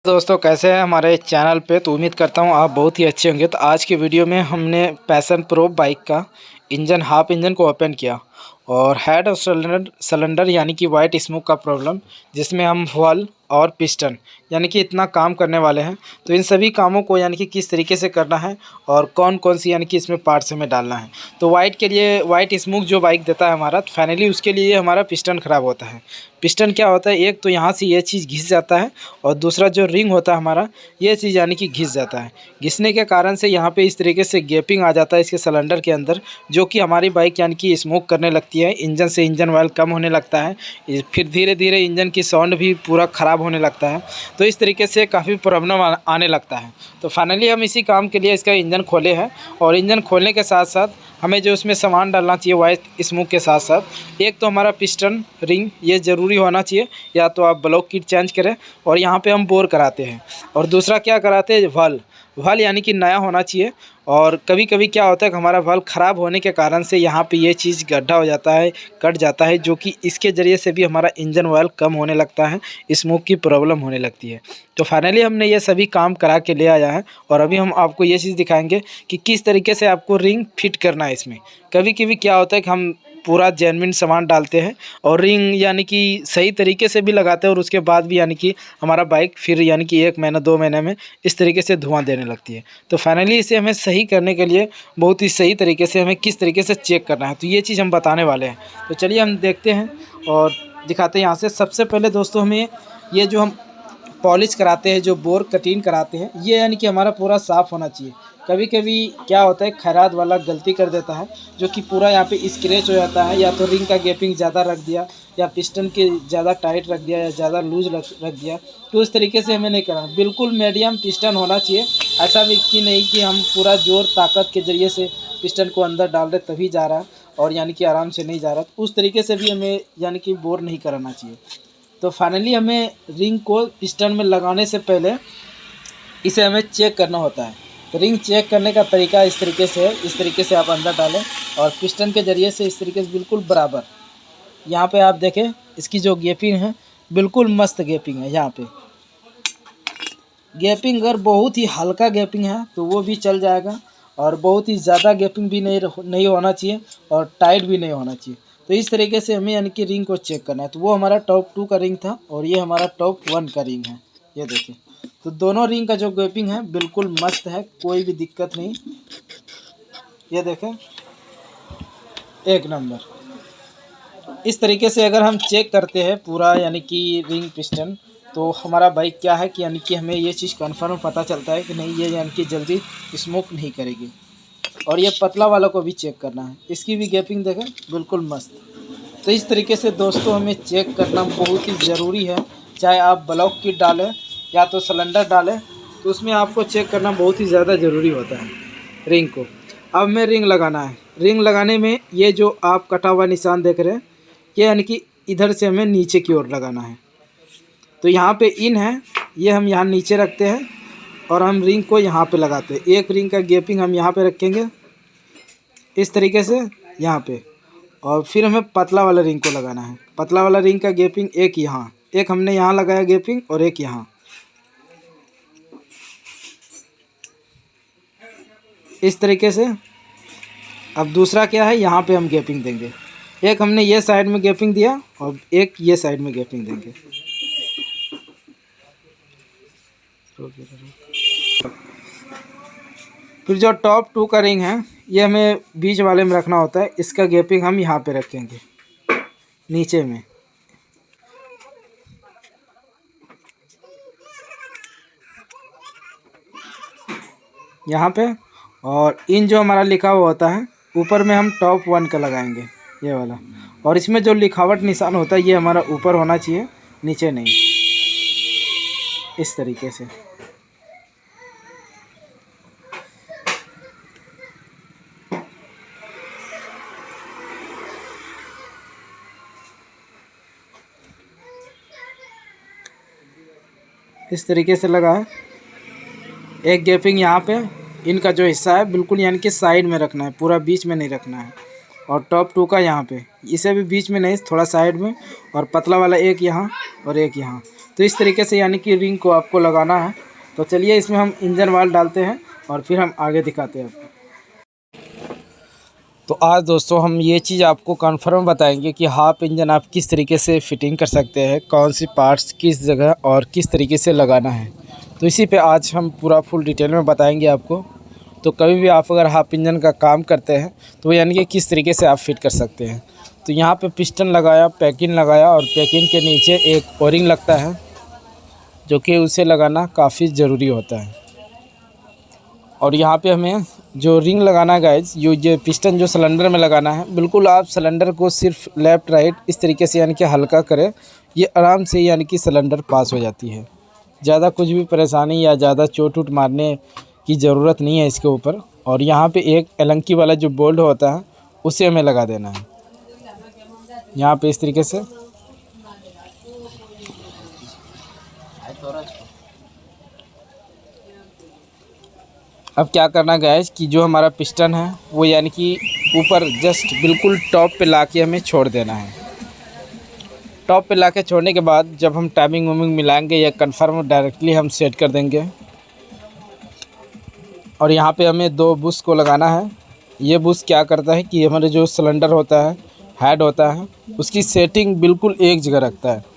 दोस्तों कैसे हैं हमारे चैनल पे। तो उम्मीद करता हूँ आप बहुत ही अच्छे होंगे। तो आज की वीडियो में हमने पैशन प्रो बाइक का इंजन हाफ इंजन को ओपन किया और हेड और सिलेंडर यानी कि वाइट स्मोक का प्रॉब्लम, जिसमें हम वाल्व और पिस्टन यानी कि इतना काम करने वाले हैं। तो इन सभी कामों को यानी कि किस तरीके से करना है और कौन कौन सी यानी कि इसमें पार्ट्स हमें डालना है। तो वाइट के लिए वाइट स्मोक जो बाइक देता है हमारा, तो फाइनली उसके लिए हमारा पिस्टन ख़राब होता है। पिस्टन क्या होता है, एक तो यहाँ से ये चीज़ घिस जाता है और दूसरा जो रिंग होता है हमारा, ये चीज़ यानी कि घिस जाता है। घिसने के कारण से यहाँ पे इस तरीके से गैपिंग आ जाता है इसके सिलेंडर के अंदर, जो कि हमारी बाइक यानी कि स्मोक करने लगती है। इंजन से इंजन ऑयल कम होने लगता है, फिर धीरे धीरे इंजन की साउंड भी पूरा ख़राब होने लगता है। तो इस तरीके से काफ़ी प्रॉब्लम आने लगता है। तो फाइनली हम इसी काम के लिए इसका इंजन खोले हैं और इंजन खोलने के साथ साथ हमें जो उसमें सामान डालना चाहिए वाइट स्मोक के साथ साथ, एक तो हमारा पिस्टन रिंग ये ज़रूरी होना चाहिए, या तो आप ब्लॉक किट चेंज करें और यहाँ पे हम बोर कराते हैं। और दूसरा क्या कराते हैं, वाल्व यानी कि नया होना चाहिए। और कभी कभी क्या होता है कि हमारा वाल्व ख़राब होने के कारण से यहाँ पे ये चीज़ गड्ढा हो जाता है, कट जाता है, जो कि इसके ज़रिए से भी हमारा इंजन ऑयल कम होने लगता है, स्मोक की प्रॉब्लम होने लगती है। तो फाइनली हमने ये सभी काम करा के ले आया है और अभी हम आपको ये चीज़ दिखाएंगे कि किस तरीके से आपको रिंग फिट करना है इसमें। कभी कभी क्या होता है कि हम पूरा जेन्युइन सामान डालते हैं और रिंग यानी कि सही तरीके से भी लगाते हैं और उसके बाद भी यानी कि हमारा बाइक फिर यानी कि 1 महीना 2 महीने में इस तरीके से धुआं देने लगती है। तो फाइनली इसे हमें सही करने के लिए बहुत ही सही तरीके से हमें किस तरीके से चेक करना है, तो ये चीज़ हम बताने वाले हैं। तो चलिए हम देखते हैं और दिखाते हैं यहाँ से। सबसे पहले दोस्तों हमें ये जो हम पॉलिश कराते हैं, जो बोर कटिंग कराते हैं, ये यानी कि हमारा पूरा साफ़ होना चाहिए। कभी कभी क्या होता है, खैरात वाला गलती कर देता है, जो कि पूरा यहाँ पे स्क्रैच हो जाता है, या तो रिंग का गैपिंग ज़्यादा रख दिया, या पिस्टन के ज़्यादा टाइट रख दिया, या ज़्यादा लूज रख दिया। तो इस तरीके से हमें नहीं करना, बिल्कुल मीडियम पिस्टन होना चाहिए। ऐसा भी कि नहीं कि हम पूरा जोर ताकत के ज़रिए से पिस्टन को अंदर डाल रहे तभी जा रहा है और यानी कि आराम से नहीं जा रहा, तो उस तरीके से भी हमें यानी कि बोर नहीं कराना चाहिए। तो फाइनली हमें रिंग को पिस्टन में लगाने से पहले इसे हमें चेक करना होता है। तो रिंग चेक करने का तरीका इस तरीके से है, इस तरीके से आप अंदर डालें और पिस्टन के ज़रिए से इस तरीके से बिल्कुल बराबर। यहाँ पे आप देखें इसकी जो गैपिंग है बिल्कुल मस्त गैपिंग है। यहाँ पे गैपिंग अगर बहुत ही हल्का गैपिंग है तो वो भी चल जाएगा, और बहुत ही ज़्यादा गैपिंग भी नहीं होना चाहिए और टाइट भी नहीं होना चाहिए। तो इस तरीके से हमें यानी कि रिंग को चेक करना है। तो वो हमारा टॉप 2 का रिंग था और ये हमारा टॉप 1 का रिंग है। ये देखिए, तो दोनों रिंग का जो गैपिंग है बिल्कुल मस्त है, कोई भी दिक्कत नहीं। ये देखें, एक नंबर। इस तरीके से अगर हम चेक करते हैं पूरा यानी कि रिंग पिस्टन, तो हमारा बाइक क्या है कि यानी कि हमें ये चीज़ कन्फर्म पता चलता है कि नहीं, ये यानी कि जल्दी स्मोक नहीं करेगी। और ये पतला वाला को भी चेक करना है, इसकी भी गैपिंग देखें बिल्कुल मस्त। तो इस तरीके से दोस्तों हमें चेक करना बहुत ही ज़रूरी है। चाहे आप ब्लॉक किट डालें या तो सिलेंडर डालें, तो उसमें आपको चेक करना बहुत ही ज़्यादा ज़रूरी होता है रिंग को। अब हमें रिंग लगाना है। रिंग लगाने में ये जो आप कटा हुआ निशान देख रहे हैं, ये यानी कि इधर से हमें नीचे की ओर लगाना है। तो यहाँ पे इन है, ये हम यहाँ नीचे रखते हैं और हम रिंग को यहाँ पे लगाते हैं। एक रिंग का गैपिंग हम यहाँ पे रखेंगे इस तरीके से यहाँ पे, और फिर हमें पतला वाला रिंग को लगाना है। पतला वाला रिंग का गैपिंग एक यहाँ, एक हमने यहाँ लगाया गैपिंग और एक यहाँ, इस तरीके से। अब दूसरा क्या है, यहाँ पे हम गैपिंग देंगे। एक हमने ये साइड में गैपिंग दिया और एक ये साइड में गैपिंग देंगे। फिर जो टॉप 2 का रिंग है, ये हमें बीच वाले में रखना होता है। इसका गैपिंग हम यहाँ पे रखेंगे नीचे में, यहाँ पे। और इन जो हमारा लिखा हुआ होता है ऊपर में हम टॉप 1 का लगाएंगे, ये वाला। और इसमें जो लिखावट निशान होता है ये हमारा ऊपर होना चाहिए, नीचे नहीं, इस तरीके से। इस तरीके से लगा है। एक गैपिंग यहाँ पे, इनका जो हिस्सा है बिल्कुल यानी कि साइड में रखना है, पूरा बीच में नहीं रखना है। और टॉप 2 का यहाँ पे, इसे भी बीच में नहीं, थोड़ा साइड में। और पतला वाला एक यहाँ और एक यहाँ। तो इस तरीके से यानी कि रिंग को आपको लगाना है। तो चलिए इसमें हम इंजन वाल डालते हैं और फिर हम आगे दिखाते हैं आपको। तो आज दोस्तों हम ये चीज़ आपको कन्फर्म बताएंगे कि हाफ इंजन आप किस तरीके से फिटिंग कर सकते हैं, कौन सी पार्ट्स किस जगह और किस तरीके से लगाना है। तो इसी पे आज हम पूरा फुल डिटेल में बताएंगे आपको। तो कभी भी आप अगर हाफ इंजन का काम करते हैं तो यानी कि किस तरीके से आप फिट कर सकते हैं। तो यहाँ पे पिस्टन लगाया, पैकिंग लगाया और पैकिंग के नीचे एक ओरिंग लगता है जो कि उसे लगाना काफ़ी ज़रूरी होता है। और यहाँ पे हमें जो रिंग लगाना है गाइज, ये पिस्टन जो सिलेंडर में लगाना है, बिल्कुल आप सिलेंडर को सिर्फ लेफ़्ट राइट इस तरीके से यानी कि हल्का करें, ये आराम से यानी कि सिलेंडर पास हो जाती है। ज़्यादा कुछ भी परेशानी या ज़्यादा चोट वोट मारने की ज़रूरत नहीं है इसके ऊपर। और यहाँ पे एक एलंकी वाला जो बोल्ट होता है उसे हमें लगा देना है यहाँ पे इस तरीके से। अब क्या करना गैस कि जो हमारा पिस्टन है वो यानी कि ऊपर जस्ट बिल्कुल टॉप पे लाके हमें छोड़ देना है। टॉप पे लाके छोड़ने के बाद जब हम टाइमिंग वाइमिंग मिलाएंगे या कंफर्म डायरेक्टली हम सेट कर देंगे। और यहाँ पे हमें 2 बुश को लगाना है। ये बुश क्या करता है कि हमारे जो सिलेंडर होता है, हेड होता है, उसकी सेटिंग बिल्कुल एक जगह रखता है।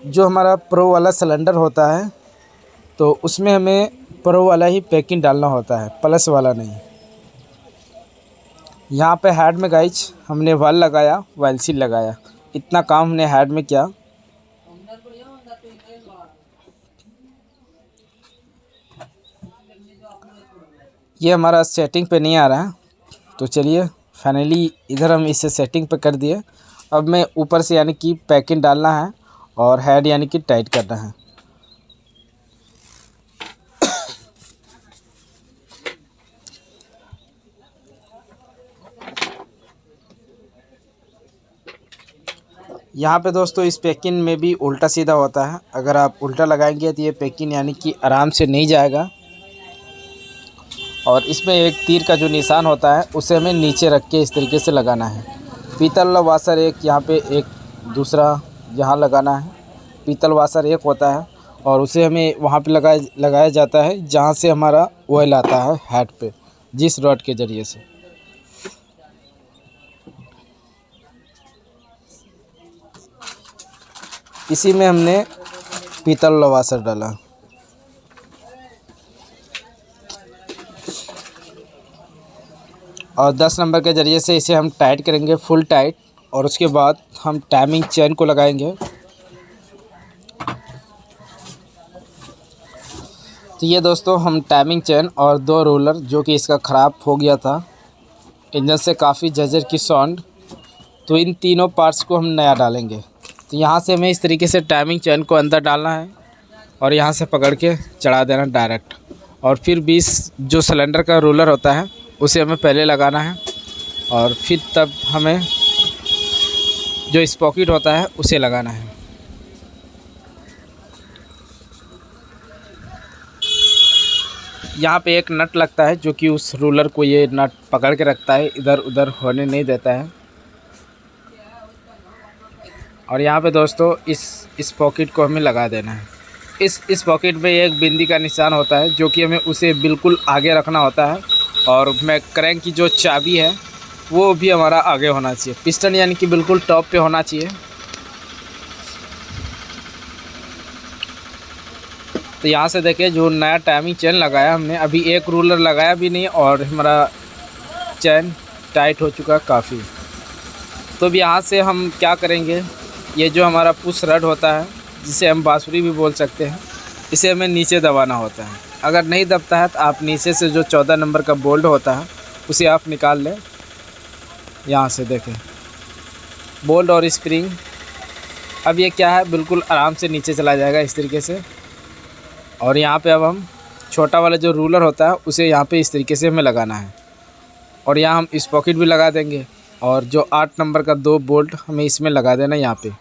जो हमारा प्रो वाला सिलेंडर होता है तो उसमें हमें प्रो वाला ही पैकिंग डालना होता है, प्लस वाला नहीं। यहाँ पे हेड में गाइज हमने वाल लगाया, वाइल सील लगाया, इतना काम हमने हेड में किया। ये हमारा सेटिंग पे नहीं आ रहा है तो चलिए फाइनली इधर हम इसे सेटिंग पे कर दिए। अब मैं ऊपर से यानी कि पैकिंग डालना है और हेड यानी कि टाइट करना है। यहाँ पे दोस्तों इस पैकिंग में भी उल्टा सीधा होता है। अगर आप उल्टा लगाएंगे तो ये पैकिंग यानी कि आराम से नहीं जाएगा। और इसमें एक तीर का जो निशान होता है उसे हमें नीचे रख के इस तरीके से लगाना है। पीतल वाशर एक यहाँ पे, एक दूसरा यहाँ लगाना है। पीतल वाशर एक होता है और उसे हमें वहाँ पे लगाया जाता है जहाँ से हमारा ऑयल आता है हेड पे, जिस रॉड के ज़रिए से। इसी में हमने पीतल वाशर डाला। और 10 नंबर के ज़रिए से इसे हम टाइट करेंगे, फुल टाइट। और उसके बाद हम टाइमिंग चेन को लगाएंगे। तो ये दोस्तों हम टाइमिंग चेन और 2 रोलर जो कि इसका ख़राब हो गया था, इंजन से काफ़ी झज्जर की साउंड, तो इन तीनों पार्ट्स को हम नया डालेंगे। तो यहाँ से हमें इस तरीके से टाइमिंग चेन को अंदर डालना है और यहाँ से पकड़ के चढ़ा देना डायरेक्ट। और फिर 20 जो सिलेंडर का रोलर होता है उसे हमें पहले लगाना है और फिर तब हमें जो स्पॉकेट होता है उसे लगाना है। यहाँ पे एक नट लगता है जो कि उस रोलर को ये नट पकड़ के रखता है, इधर उधर होने नहीं देता है। और यहाँ पे दोस्तों इस पॉकेट को हमें लगा देना है। इस पॉकेट में एक बिंदी का निशान होता है जो कि हमें उसे बिल्कुल आगे रखना होता है। और मैं क्रैंक की जो चाबी है वो भी हमारा आगे होना चाहिए। पिस्टन यानी कि बिल्कुल टॉप पे होना चाहिए। तो यहाँ से देखिए जो नया टाइमिंग चेन लगाया हमने, अभी एक रूलर लगाया भी नहीं और हमारा चेन टाइट हो चुका काफ़ी। तो अब यहाँ से हम क्या करेंगे, ये जो हमारा पुश रड होता है जिसे हम बांसुरी भी बोल सकते हैं, इसे हमें नीचे दबाना होता है। अगर नहीं दबता है तो आप नीचे से जो 14 नंबर का बोल्ट होता है उसे आप निकाल लें। यहाँ से देखें बोल्ट और स्प्रिंग, अब ये क्या है बिल्कुल आराम से नीचे चला जाएगा इस तरीके से। और यहाँ पे अब हम छोटा वाला जो रूलर होता है उसे यहाँ पे इस तरीके से हमें लगाना है। और यहाँ हम इस पॉकेट भी लगा देंगे और जो 8 नंबर का 2 बोल्ट हमें इसमें लगा देना यहाँ पे।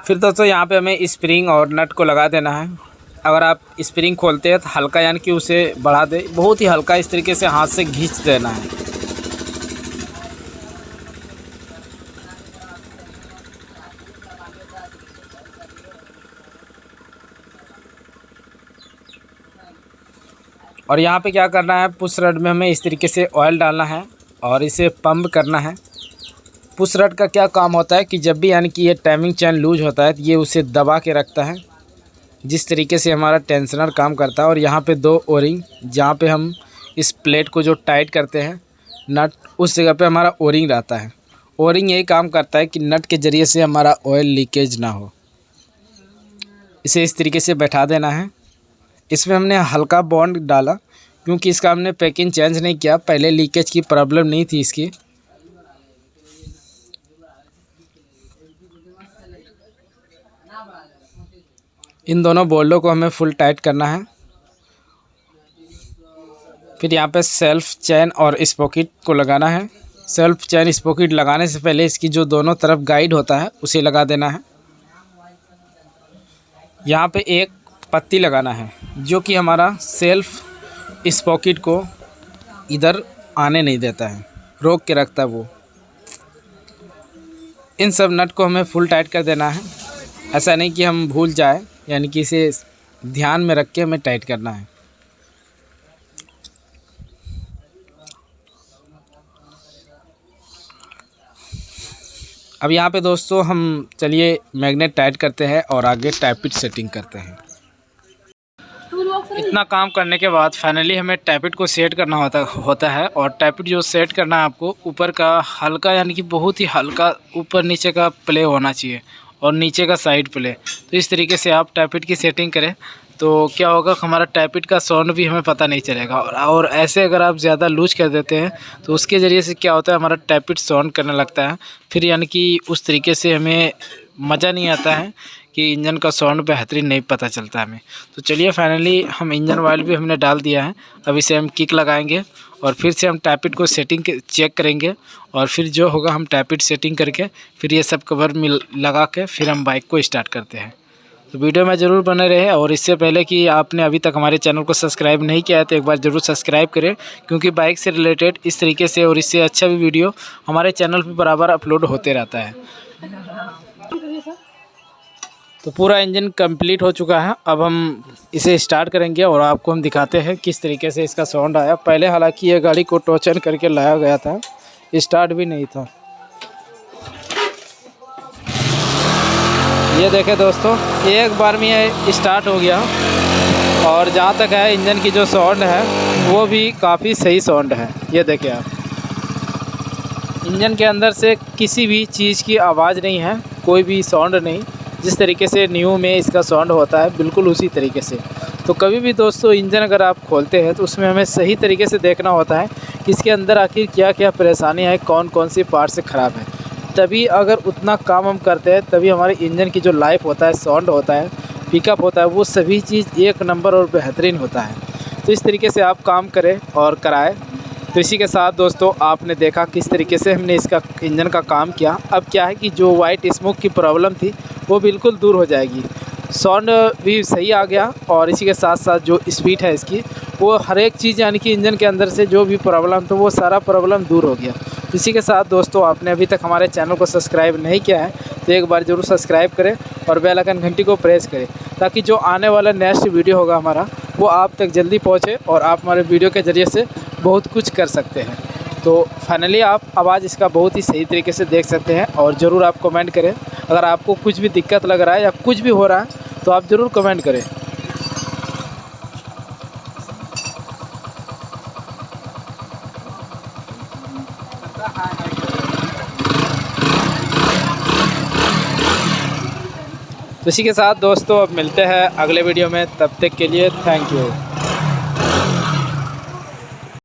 फिर दोस्तों यहाँ पे हमें स्प्रिंग और नट को लगा देना है। अगर आप स्प्रिंग खोलते हैं तो हल्का यानी कि उसे बढ़ा दे, बहुत ही हल्का इस तरीके से हाथ से खींच देना है। और यहाँ पे क्या करना है, पुश रड में हमें इस तरीके से ऑयल डालना है और इसे पंप करना है। पुश रड का क्या काम होता है कि जब भी यानी कि ये टाइमिंग चेन लूज होता है तो ये उसे दबा के रखता है, जिस तरीके से हमारा टेंशनर काम करता है। और यहाँ पे 2 ओरिंग, जहाँ पे हम इस प्लेट को जो टाइट करते हैं नट, उस जगह पे हमारा ओरिंग रहता है। ओरिंग यही काम करता है कि नट के ज़रिए से हमारा ऑयल लीकेज ना हो। इसे इस तरीके से बैठा देना है। इसमें हमने हल्का बॉन्ड डाला क्योंकि इसका हमने पैकिंग चेंज नहीं किया, पहले लीकेज की प्रॉब्लम नहीं थी इसकी। इन दोनों बोल्टों को हमें फुल टाइट करना है। फिर यहाँ पे सेल्फ चैन और स्पॉकेट को लगाना है। सेल्फ चैन स्पॉकेट लगाने से पहले इसकी जो दोनों तरफ गाइड होता है उसे लगा देना है। यहाँ पे एक पत्ती लगाना है जो कि हमारा सेल्फ स्पॉकेट को इधर आने नहीं देता है, रोक के रखता है वो। इन सब नट को हमें फुल टाइट कर देना है। ऐसा नहीं कि हम भूल जाए, यानी कि इसे ध्यान में रख के हमें टाइट करना है। अब यहाँ पे दोस्तों हम चलिए मैग्नेट टाइट करते हैं और आगे टैपिट सेटिंग करते हैं। इतना काम करने के बाद फाइनली हमें टैपिट को सेट करना होता है। और टैपिट जो सेट करना है आपको, ऊपर का हल्का यानी कि बहुत ही हल्का ऊपर नीचे का प्ले होना चाहिए और नीचे का साइड प्ले। तो इस तरीके से आप टैपिट की सेटिंग करें तो क्या होगा, हमारा टैपिट का साउंड भी हमें पता नहीं चलेगा। और ऐसे अगर आप ज़्यादा लूज कर देते हैं तो उसके ज़रिए से क्या होता है, हमारा टैपिट साउंड करने लगता है। फिर यानी कि उस तरीके से हमें मज़ा नहीं आता है कि इंजन का साउंड बेहतरीन नहीं पता चलता हमें। तो चलिए फाइनली हम इंजन ऑयल भी हमने डाल दिया है। अब इसे हम किक लगाएंगे और फिर से हम टैपिट को सेटिंग चेक करेंगे और फिर जो होगा हम टैपिट सेटिंग करके फिर ये सब कवर मिल लगा के फिर हम बाइक को स्टार्ट करते हैं। तो वीडियो में ज़रूर बने रहे। और इससे पहले कि आपने अभी तक हमारे चैनल को सब्सक्राइब नहीं किया है तो एक बार ज़रूर सब्सक्राइब करें, क्योंकि बाइक से रिलेटेड इस तरीके से और इससे अच्छा भी वीडियो हमारे चैनल पर बराबर अपलोड होते रहता है। तो पूरा इंजन कंप्लीट हो चुका है। अब हम इसे स्टार्ट करेंगे और आपको हम दिखाते हैं किस तरीके से इसका साउंड आया। पहले हालांकि ये गाड़ी को टोचन करके लाया गया था, स्टार्ट भी नहीं था। ये देखें दोस्तों, एक बार में ये स्टार्ट हो गया। और जहाँ तक है इंजन की जो साउंड है वो भी काफ़ी सही साउंड है। ये देखें आप, इंजन के अंदर से किसी भी चीज़ की आवाज़ नहीं है, कोई भी साउंड नहीं। जिस तरीके से न्यू में इसका साउंड होता है बिल्कुल उसी तरीके से। तो कभी भी दोस्तों इंजन अगर आप खोलते हैं तो उसमें हमें सही तरीके से देखना होता है कि इसके अंदर आखिर क्या क्या परेशानियाँ हैं, कौन कौन सी पार्ट से ख़राब है। तभी अगर उतना काम हम करते हैं तभी हमारे इंजन की जो लाइफ होता है, साउंड होता है, पिकअप होता है, वो सभी चीज़ एक नंबर और बेहतरीन होता है। तो इस तरीके से आप काम करें और कराएं। तो इसी के साथ दोस्तों आपने देखा किस तरीके से हमने इसका इंजन का काम किया। अब क्या है कि जो वाइट स्मोक की प्रॉब्लम थी वो बिल्कुल दूर हो जाएगी, साउंड भी सही आ गया और इसी के साथ साथ जो स्पीड है इसकी, वो हर एक चीज़ यानी कि इंजन के अंदर से जो भी प्रॉब्लम था वो सारा प्रॉब्लम दूर हो गया। इसी के साथ दोस्तों आपने अभी तक हमारे चैनल को सब्सक्राइब नहीं किया है तो एक बार ज़रूर सब्सक्राइब करें और बेल आइकन घंटी को प्रेस करें, ताकि जो आने वाला नेक्स्ट वीडियो होगा हमारा वो आप तक जल्दी पहुँचे और आप हमारे वीडियो के ज़रिए से बहुत कुछ कर सकते हैं। तो फाइनली आप आवाज़ इसका बहुत ही सही तरीके से देख सकते हैं। और ज़रूर आप कमेंट करें, अगर आपको कुछ भी दिक्कत लग रहा है या कुछ भी हो रहा है तो आप ज़रूर कमेंट करें। तो इसी के साथ दोस्तों अब मिलते हैं अगले वीडियो में, तब तक के लिए थैंक यू।